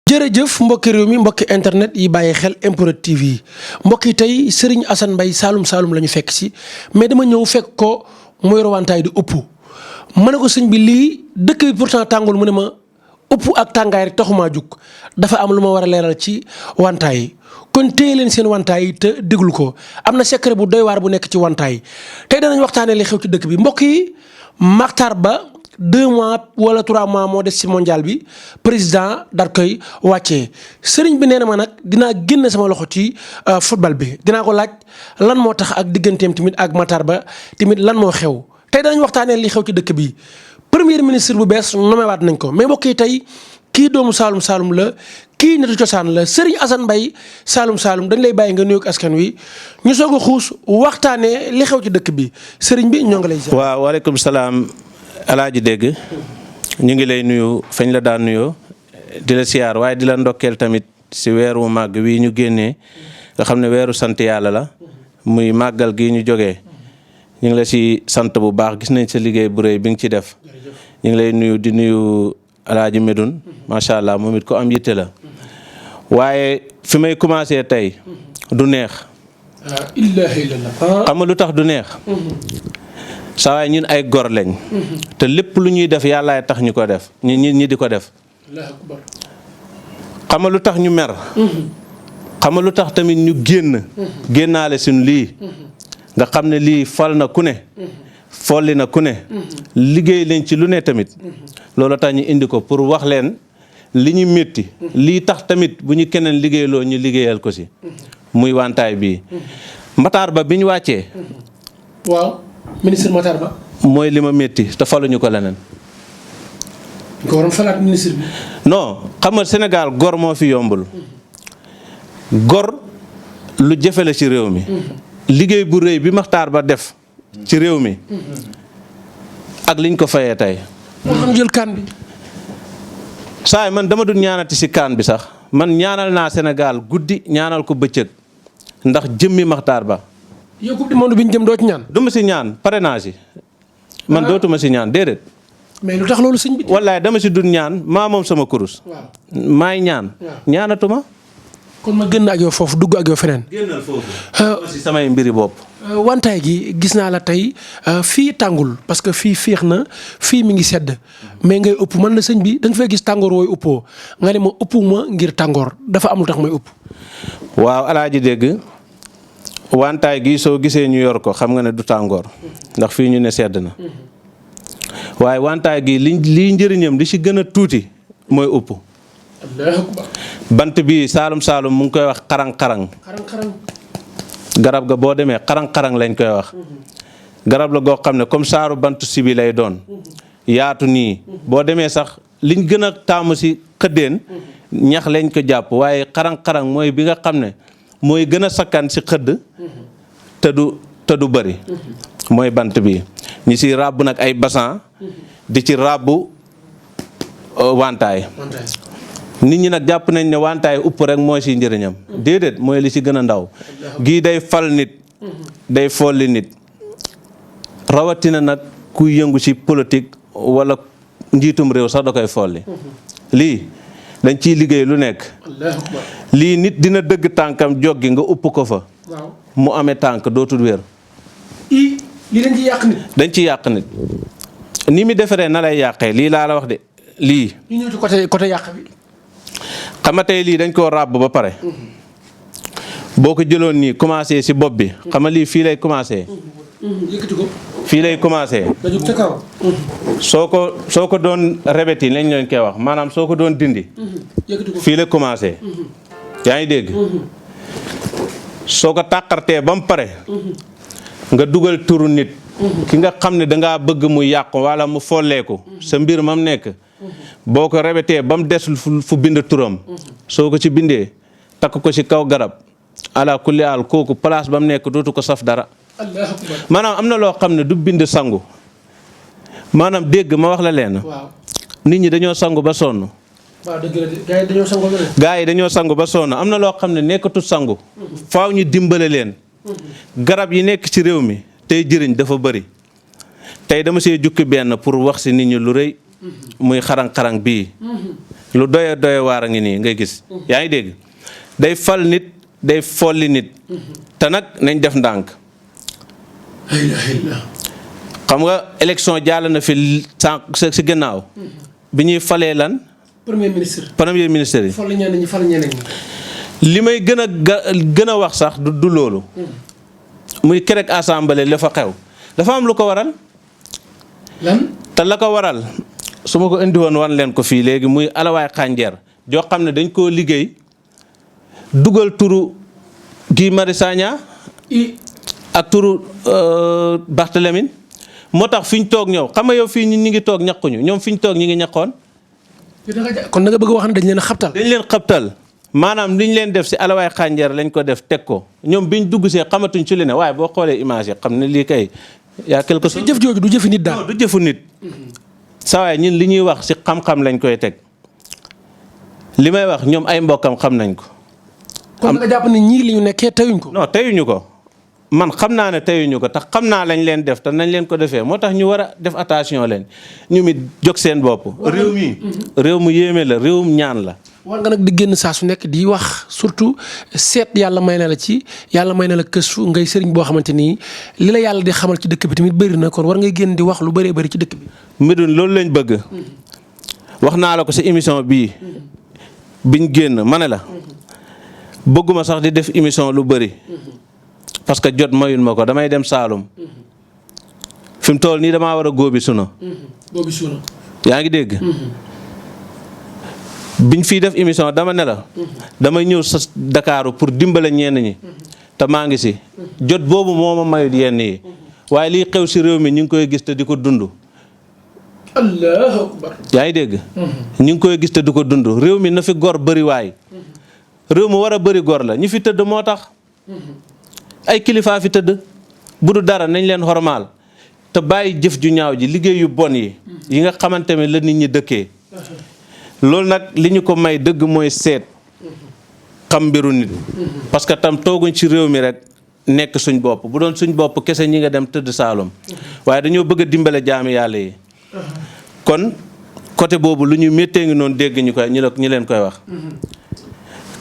jërëjëf mbokki réew mi mbokki internet yi bàyyi xel MPROD TV yi mbokki tey Serigne Assane Mbaye Saloum Saloum la ñu fekk si mais dama ñëw fekk ko muy rawantaay di upp ma ne ko sëñ bi lii dëkk bi pourtant tàngul mu ne ma upp ak tàngaay rek taxumaa jug dafa am lu ma war a leeral ci wantaay yi kon téye leen seen wantaay yi te déglu ko am na secret bu doy waar bu nekk ci wantaay yi tey danañ waxtaanee li xew ci dëkk bi mbokk yi Makhtar Ba 2 mois wala 3 mois moo des ci mondial bi président daal koy wàccee sëriñ bi nee na ma nag dinaa génne sama loxo ci football bi dinaa ko laaj lan moo tax ak digganteem tamit ak Makhtar Ba tamit lan moo xew tey danañ waxtaanee li xew ci dëkk bi premier ministre bu bees nomewaat nañ ko mais mbokk yi tey kii doomu Saloum Saloum la kii nitu cosaan la Serigne Assane Mbaye Saloum Saloum dañ lay bàyyi nga nuyoog askan wi ñu soog a xuus waxtaanee li xew ci dëkk bi sëriñ bi ñoo ngi lay. waaw waaleykum salaam. Alaaji dégg ñu ngi lay nuyu fañ la daan nuyoo di la siyaar waaye di la ndokkeel tamit si weeru màgg wi ñu génnee nga xam ne weeru sant yàlla la muy màggal gi ñu jógee ñu ngi la si sant bu baax gis nañ sa liggéey bu rëy bi nga ci def ñu ngi lay nuyu di nuyu Alaaji Medoune macha allah moom it ko am yitte la waaye fi may commencé tey du neex. xam nga lu tax du neex. saa waay ñun ay gor lañ. te lépp lu ñuy def yàllaay tax ñu ko def ñi di ko def. xam nga lu tax ñu mer. xam nga lu tax tamit ñu génnaale suñ lii. nga xam ne lii fal na ku ne. folli na ku ne. liggéey leen ci lu ne tamit. loolu tax ñu indi ko pour wax leen li ñu métti. lii tax tamit bu ñu keneen liggéeyloo ñu liggéeyal ko si. muy wantaay bii. Makhtar Ba bi ñu wàccee. waaw. ministre Makhtar Ba. mooy li ma métti te faluñu ko leneen. ko waroon falaat ministre bi. non xam nga Sénégal gor moo fi yombul. gor lu jafe la ci réew mi. liggéey bu rëy bi Makhtar Ba def. ci réew mi. ak liñ ko fayee tey. moo xam jël kaan bi. saay man dama dul ñaanati si kaan bi sax man ñaanal naa Sénégal guddi ñaanal ko bëccëg ndax jëmmi Makhtar Ba. yow coupe du monde bi ñu jëm doo ci ñaan. du ma si ñaan parrainage yi man dootuma si ñaan déedéet. mais lu tax loolu sëñ bi. wallaay dama si dun ñaan maa moom sama kurus. waaw maay ñaan. ñaanatuma. kon ma gën ak yow foofu dugg ak yow feneen. génnal foofu. si samay mbiri bopp. wantaay gi gis naa la tey fii tàngul parce que fii féex na fii mi ngi sedd mais ngay ëpp man la sëñ bi da nga fay gis tàngoor wooy ëppoo nga ne ma ëppuma ngir tàngoor dafa am lu tax may ëpp. waaw Alaaji dégg. wantaay gi soo gisee ñu yor ko xam nga ne du tàngoor ndax fii ñu ne sedd na waaye wantaay gi lii njëriñam li ci gën a tuuti mooy upp bant bi Saloum Saloum mu ngi koy wax xarang-xarang garab ga boo demee xarang-xarang lañ koy wax garab la goo xam ne comme saaru bant si bi lay doon yaatu nii boo demee sax liñ gën a taamu si xëddeen ñax lañ ko jàpp waaye xarang-xarang mooy bi nga xam ne mooy gën a sakkan si xëdd te du bëri mooy bant bi ñi si ràbb nag ay basan di ci ràbb wantaay nit ñi nag jàpp nañ ne wantaay upp rek mooy si njëriñam déedéet mooy li si gën a ndaw gii day fal nit day folli nit rawatina nag kuy yëngu si politique wala njiitum réew sax da koy folli lii dañ ciy liggéey lu nekk lii nit dina dëgg tànkam joggi nga upp ko fa mu amee tànk dootul wér lii dañ ciy yàq nit dañ ciy yàq nit ni mi defaree na lay yàqee lii laa la wax de lii ñu ñëw ci côté yàq bi xam nga tey lii dañ koo ràbb ba pare boo ko jëloon nii commencé si bopp bi xam nga lii fii lay commencé yëkkati ko fii lay commencé da jóg ca kaw soo ko doon rebeti lañ leen koy wax maanaam soo ko doon dindi yëkkati ko fii lay commencé yaa ngi dégg soo ko tàqartee ba mu pare nga dugal turu nit ki nga xam ne dangaa bëgg mu yàqu wala mu folleeku sa mbir mam nekk boo ko rebetee ba mu des fu bind turam soo ko ci bindee takk ko ci kaw garab ala kulli al kooku place ba mu nekk dootu ko saf dara maanaam am na loo xam ne du bind sangu maanaam dégg ma wax la leen nit ñi dañoo sangu ba sonn waaw dëgg la gaa yi dañoo sangu ba sonn am na loo xam ne nekkatu sangu faaw ñu dimbale leen garab yi nekk ci réew mi tey jëriñ dafa bëri tey dama see jukki benn pour wax si nit ñi lu rëy muy xarang-xarang bii lu doye waar a ngi nii ngay gis yaa ngi dégg day fal nit day folli nit te nag nañ def ndànk xam nga élection jàll na fi sànq si gannaaw bi ñuy falee lan premier ministre yi fal ñeneen ñi fal ñeneen ñi li may gën a wax sax du loolu muy kerek assemblée la fa xew dafa am lu ko waral lan te la ko waral su ma ko indi woon wan leen ko fii léegi muy alawaay xànjeer joo xam ne dañ koo liggéey dugal turu Guy Marius Sagna ak turu Barthélémy moo tax fi ñu toog ñëw xam nga yow fii ñi ngi toog ñaquñu ñoom fi ñu toog ñi ngi ñaqoon kon da nga bëgg wax ne dañ leen a xabtal dañ leen xabtal maanaam liñ leen def si alawaay xànjeer lañ ko def teg ko ñoom biñ dugg see xamatuñ ci li ne waaye boo xoolee image yi xam ne lii kay yaa quelque chose jëf jooju du jëfi nit daal du jëfu nit saa waay ñun li ñuy wax si xam-xam lañ koy teg li may wax ñoom ay mbokkam xam nañ ko kon nga jàpp ne ñii li ñu nekkee teyuñ ko non teyuñu ko man xam naa ne teyuñu ko tax xam naa lañ leen def te nañ leen ko defee moo tax ñu war a def attention leen ñu mit jóg seen bopp réew mi réew mu yéeme la réewum ñaan la war nga nag di génn saa su nekk di wax surtout seet yàlla may na la ci yàlla may na la këstu ngay sëriñ boo xamante ni li la yàlla di xamal ci dëkk bi tamit bëri na kon war ngay génn di wax lu bëree bëri ci dëkk bi Médoune loolu lañ bëgg wax naa la ko sa émission bii biñ génn ma ne la bëgguma sax di def émission lu bëri parce que jot mayul ma ko damay dem Saalum fi mu toll nii damaa war a góobi suna yaa ngi dégg biñ fiy def émission dama ne la damay ñëw sa Dakaaru pour dimbale ñenn ñi te maa ngi si jot boobu moo ma mayut yenn yi waaye liy xew si réew mi ñu ngi koy gis te di ko dund allahu akbar yaa ngi dégg ñu ngi koy gis te di ko dund réew mi na fi gor bëri waay réew mu war a bëri gor la ñi fi tëdd moo tax ay kilifaa fi tëdd bu du dara nañ leen xormaal te bàyyi jëf ju ñaaw ji liggéey yu bon yi nga xamante ne la nit ñi dëkkee loolu nag li ñu ko may dëgg mooy seet xam mbiru nit parce que tam tooguñ ci réew mi rek nekk suñ bopp bu doon suñ bopp kese ñi nga dem tëdd Saalum waaye dañoo bëgg a dimbale jaami yàlla yi kon côté boobu lu ñu méttee ngi noonu dégg ñu koy ñi leen koy wax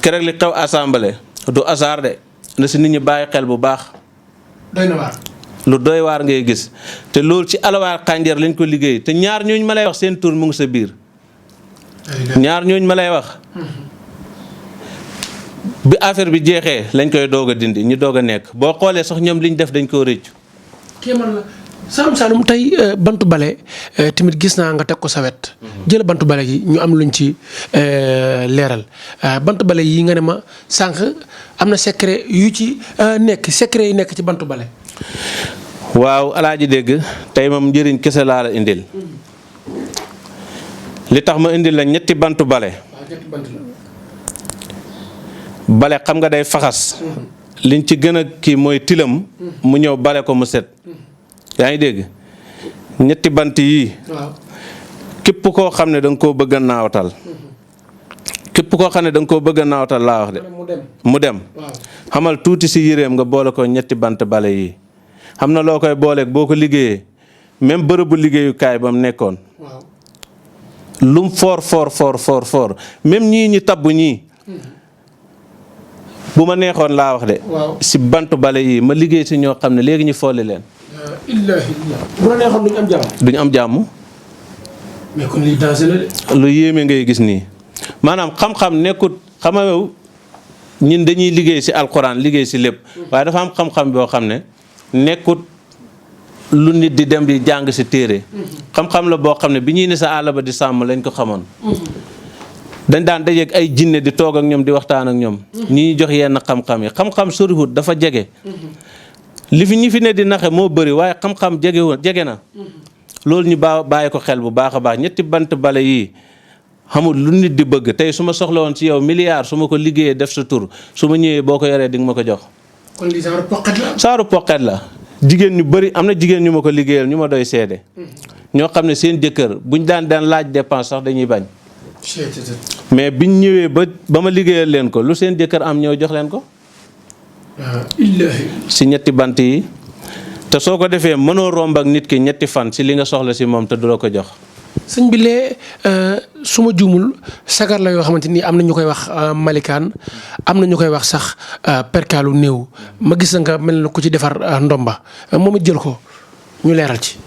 keroog li xew assemblée du hasard de na si nit ñi bàyyi xel bu baax doy na waar lu doy waar ngay gis te loolu ci alawaar xànjar lañ ko liggéey te ñaar ñooñu ma lay wax seen tur mu ngi sa biir ñaar ñooñu ma lay wax bi affaire bi jeexee lañ koy doog a dindi ñu doog a nekk boo xoolee sax ñoom liñ def dañ koo rëccu. kéemaan la Saalum tey bantu bale tamit gis naa nga teg ko sa wet jël bantu bale gi ñu am luñ ci leeral bantu bale yi nga ne ma sànq am na secret yu ci nekk secret yi nekk ci bantu bale. waaw alaaji dégg tey moom njëriñ kese laa la indil li tax ma indil la ñetti bantu bale. bale xam nga day faxas liñ ci gën a kii mooy tilam mu ñëw bale ko mu set yaa ngi dégg ñetti bant yii képp koo xam ne da nga koo bëgg a naawtal képp koo xam ne da nga koo bëgg a naawtal laa wax de mu dem xamal tuuti si yéreem nga boole ko ñetti bant bale yii xam na loo koy booleeg boo ko liggéeyee même bërëbu liggéeyukaay ba mu nekkoon lum foor même ñii ñi tabb ñii bu ma neexoon laa wax de si bantu bale yii ma liggéey si ñoo xam ne léegi ñu folli leen bu la neexoon duñ am jàmm. duñ am jàmm. mais kon lii danger la de. lu yéeme ngay gis nii maanaam xam-xam nekkut xama yow ñun dañuy liggéey si alxuraan liggéey si lépp waaye dafa am xam-xam boo xam ne nekkut lu nit di dem di jàng si téere xam-xam la boo xam ne bi ñuy ne sa àll ba di sàmm lañ ko xamoon dañ daan dajeeg ay jinne di toog ak ñoom di waxtaan ak ñoom ñi jox yenn xam-xam yi xam-xam soriwut dafa jege li fi ñi fi ne di naxe moo bëri waaye xam-xam jege na loolu ñu bàyyi ko xel bu baax a baax ñetti bant bale yii xamul lu nit di bëgg tey su ma soxla woon ci yow milliard su ma ko liggéeyee def sa tur su ma ñëwee boo ko yoree di nga ma ko jox. kon lii saaru poqet la. saaru poqet la jigéen ñu bëri am na jigéen ñu ma ko liggéeyal ñu ma doy seede ñoo xam ne seen jëkkër buñ daan laaj dépense sax dañuy bañ. mais biñ ñëwee ba ma liggéeyal leen ko lu seen jëkkër am ñëw jox leen ko. si ñetti bant yi te soo ko defee mënoo romb ak nit ki ñetti fan si li nga soxla si moom te du la ko jox sëñ bi lee su ma juumul sagar la yoo xamante ni am na ñu koy wax malikaan am na ñu koy wax sax perkaalu néew ma gis nga mel na ku ci defar ndomba moom it jël ko ñu leeral ci.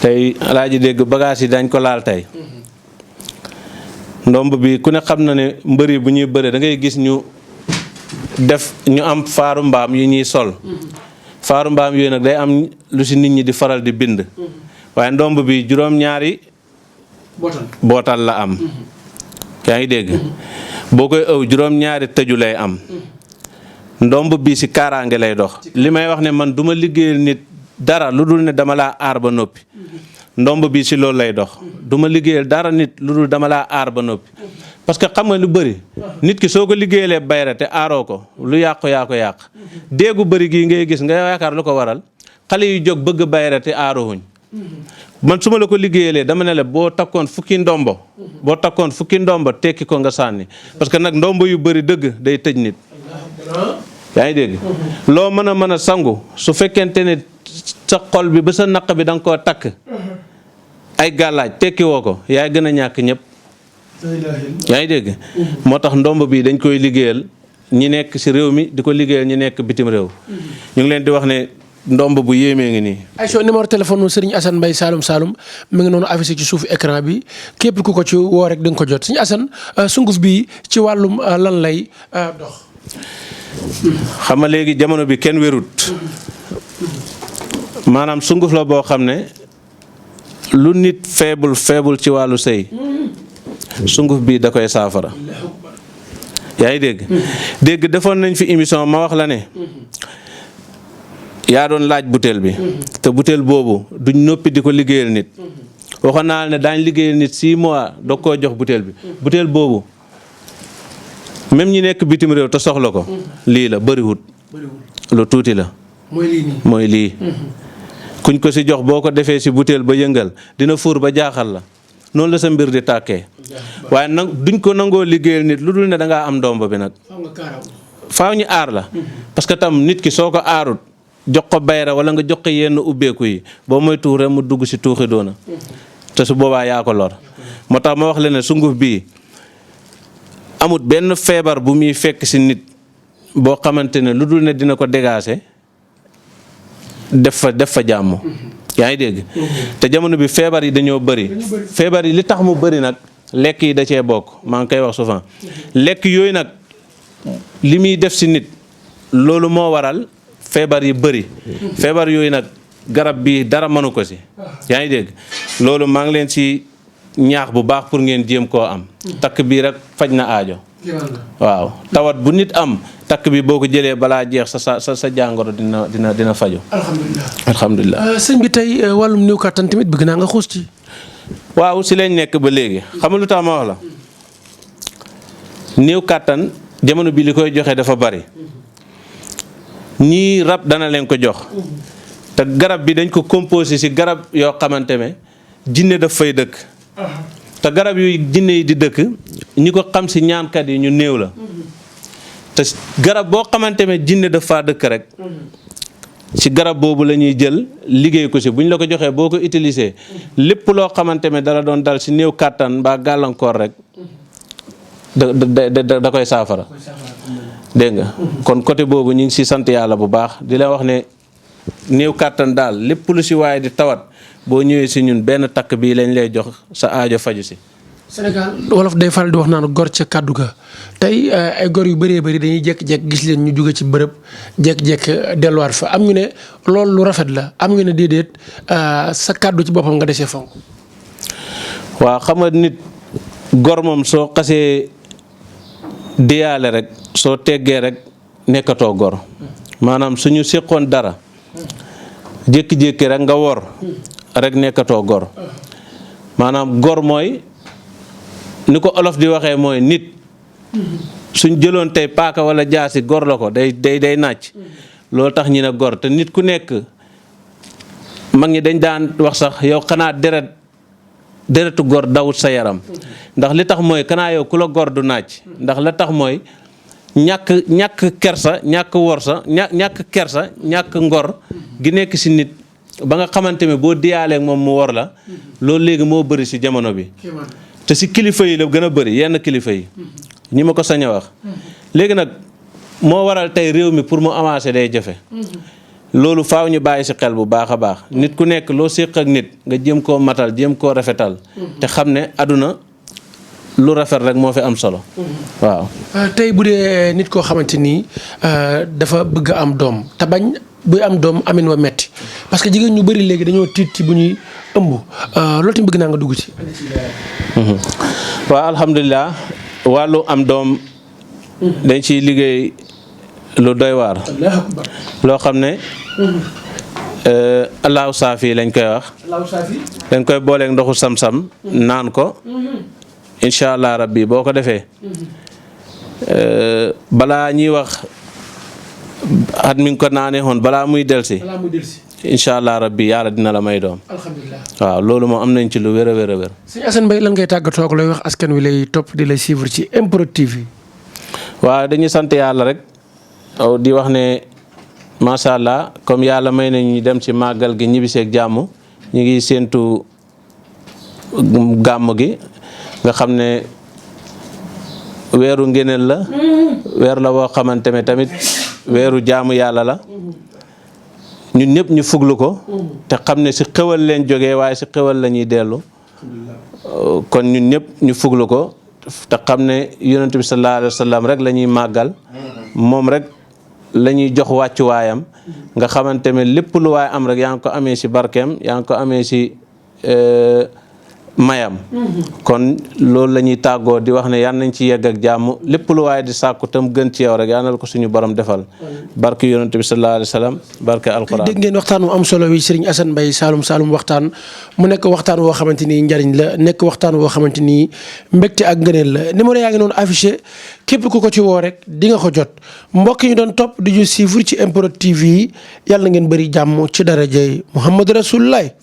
tey alaaji dégg bagage yi dañ ko laal tey ndomb bi ku ne xam na ne mbëri bu ñuy bëre da ngay gis ñu am faaru mbaam yu ñuy sol faaru mbaam yooyu nag day am lu si nit ñi di faral di bind waaye ndomb bi juróom-ñaari bootal la am yaa ngi dégg boo koy ëw juróom-ñaari tëju lay am ndomb bi si kaaraange lay dox li may wax ne man duma liggéeyal nit dara lu dul ne dama laa aar ba noppi ndomb bi si loolu lay dox duma liggéeyal dara nit lu dul dama laa aar ba noppi parce que xam nga lu bëri nit ki soo ko liggéeyalee bayra te aaroo ko lu yàqu yaa ko yàq déegu bëri gii ngay gis nga yaakaar lu ko waral xale yu jóg bëgg bayra te aaroowuñ man su ma la ko liggéeyalee dama ne la boo takkoon fukki ndombo tekki ko nga sànni parce que nag ndombo yu bëri dëgg day tëj nit yaa ngi dégg loo mën a sangu su fekkente ne sa xol bi ba sa naq bi da nga koo takk ay gàllaaj tekki woo ko yaay gën a ñàkk ñëpp yaa ngi dégg moo tax ndomb bi dañ koy liggéeyal ñi nekk ci réew mi di ko liggéeyal ñi nekk bitim réew ñu ngi leen di wax ne ndomb bu yéemee ngi nii. Aïcha numéro téléphone Serigne Assane Mbaye Saloum Saloum mi ngi noonu affiché ci suufu écran bi képp ku ko ci woo rek da nga ko jot Serigne Assane sunguf bi ci wàllum lan lay dox. xam nga léegi jamono bi kenn wérut maanaam sunguf la boo xam ne lu nit faible ci wàllu sëy sunguf bi da koy saafara yaa ngi dégg defoon nañ fi émission ma wax la ne yaa doon laaj butéel bi te butéel boobu duñ noppi di ko liggéeyal nit waxoon naa ne daañ liggéeyal nit 6 mois doog koo jox butéel bi butéel boobu même ñi nekk bitim réew te soxla ko lii la bëriwut lu tuuti la mooy lii kuñ ko ci jox boo ko defee ci butéel ba yëngal dina fuur ba jaaxal la noonu la sa mbir di tàkkee waaye nag duñ ko nangoo liggéeyal nit lu dul ne da ngaa am ndomb bi nag faaw ñu aar la parce que tam nit ki soo ko aarut jox ko bayra wala nga jox ko yenn ubbeeku yi boo mooy tuux rek mu dugg ci tuuxi doona te su boobaa yaa ko lor moo tax ma wax leen ne sunguf bii amut benn feebar bu muy fekk ci nit boo xamante ne lu dul ne dina ko dégager def fa jàmm yaa ngi dégg te jamono bi feebar yi dañoo bëri feebar yi li tax mu bëri nag lekk yi da cee bokk maa ngi koy wax souvent lekk yooyu nag li muy def ci nit loolu moo waral feebar yi bëri feebar yooyu nag garab bi dara mënu ko ci yaa ngi dégg loolu maa ngi leen ci ñaax bu baax pour ngeen jéem koo am takk bii rek faj na aajo waaw tawat bu nit am takk bi boo ko jëlee balaa jeex sa jàngoro dina faju alhamdulilah sëñ bi tey wàllum néew kattan tamit bëgg naa nga xuus ci. waaw si lañ nekk ba léegi xam nga lu tax ma wax la néew kattan jamono bi li koy joxe dafa bari ñii rab dana leen ko jox te garab bi dañ ko composé ci garab yoo xamante ne jinne daf fay dëkk te garab yu jinne yi di dëkk ñi ko xam ci ñaankat yi ñu néew la te garab boo xamante ne jinne daf faa dëkk rek ci garab boobu la ñuy jël liggéey ko ci bu ñu la ko joxee boo ko utiliser lépp loo xamante ne dala doon dal ci néew kàttan mbaa gàllankoor rek da koy saafara dégg nga kon côté boobu ñu ngi ci sant yàlla bu baax di la wax ne néew kàttan daal lépp lu ci waaye di tawat boo ñëwee ci ñun benn takk bii lañ lay jox sa aajo faju ci. Sénégal wolof day faral di wax naan gor ca kàddu ga tey ay gor yu bëree bëri dañuy jékki-jékki gis leen ñu jóge ci bërëb jékki-jékki delluwaat fa am ñu ne loolu lu rafet la am ñu ne déedéet sa kàddu ci boppam nga desee fonk. waaw xam nga nit gor moom soo xasee diyaale rek soo teggee rek nekkatoo gor maanaam suñu séqoon dara jékki-jékki rek nga wor rek nekkatoo gor maanaam gor mooy ni ko olof di waxee mooy nit suñ jëloon tey paaka wala jaasi gor la ko day nàcc loolu tax ñi ne gor te nit ku nekk mag ñi dañ daan wax sax yow xanaa deretu gor dawut sa yaram ndax li tax mooy xanaa yow ku la gor du nàcc ndax la tax mooy ñàkk kersa ñàkk worsa ñàkk kersa ñàkk ngor gi nekk ci nit ba nga xamante ne boo diyaaleeg moom mu wor la loolu léegi moo bëri si jamono bi te si kilifa yi la gën a bëri yenn kilifa yi ñi ma ko sañ a wax léegi nag moo waral tey réew mi pour mu avancer day jafe loolu faaw ñu bàyyi si xel bu baax a baax nit ku nekk loo séq ak nit nga jéem koo matal jéem koo rafetal te xam ne aduna lu rafet rek moo fi am solo waaw. tey bu dee nit koo xamante ni dafa bëgg a am doom te bañ buy am doom amin wa metti parce que jigéen ñu bëri léegi dañoo tiit ci bu ñuy ëmb loolu tamit bëgg naa nga dugg ci. waaw alhamdulilah wàllu am doom dañ ciy liggéey lu doy waar loo xam ne allahu saafi lañ koy wax dañ koy booleeg ndoxu sam-sam naan ko incha allah rabbi boo ko defee balaa ñuy wax at mi ngi ko naanee woon balaa muy delsi incha allah rabbi yàlla dina la may doom. alhamdulilah waaw loolu moom am nañ ci lu wér a wér a wér. sëñ Assane Mbaye lan ngay tàggatoo ak looy wax askan wi lay topp di lay suivre ci MPROD TV. waaw dañuy sant yàlla rek di wax ne macha allah comme yàlla may nañu dem ci màggal gi ñibbiseeg jàmm ñu ngi séentu gàmm gi nga xam ne weeru ngéneel la weer la boo xamante ne tamit weeru jaamu yàlla la ñun ñëpp ñu fuglu ko te xam ne si xewal leen jógee waaye si xewal la ñuy dellu kon ñun ñëpp ñu fuglu ko te xam ne yonent bi sallallahu alayhi wa sallam rek la ñuy màggal moom rek la ñuy jox wàccuwaayam nga xamante ne lépp lu waay am rek yaa ngi ko amee si barkeem yaa ngi ko amee si mayam kon loolu la ñuy tàggoo di wax ne yal nañ ci yegg ak jàmm lépp lu waaye di sàkku tam gën ci yow rek yal na ko suñu borom defal barke yonent bi sallallahu alayhi wa sallam barke alquran. dégg ngeen waxtaan wu am solo wi Serigne Assane Mbaye Saloum Saloum waxtaan mu nekk waxtaan woo xamante ni njariñ la nekk waxtaan woo xamante ni mbégte ak ngëneel la numéro yaa ngi noonu affiché képp ku ko ci woo rek di nga ko jot mbokk yi doon topp di ñu suivre ci MPROD TV yàlla na ngeen bëri jàmm ci darajay Muhammad Rasulullah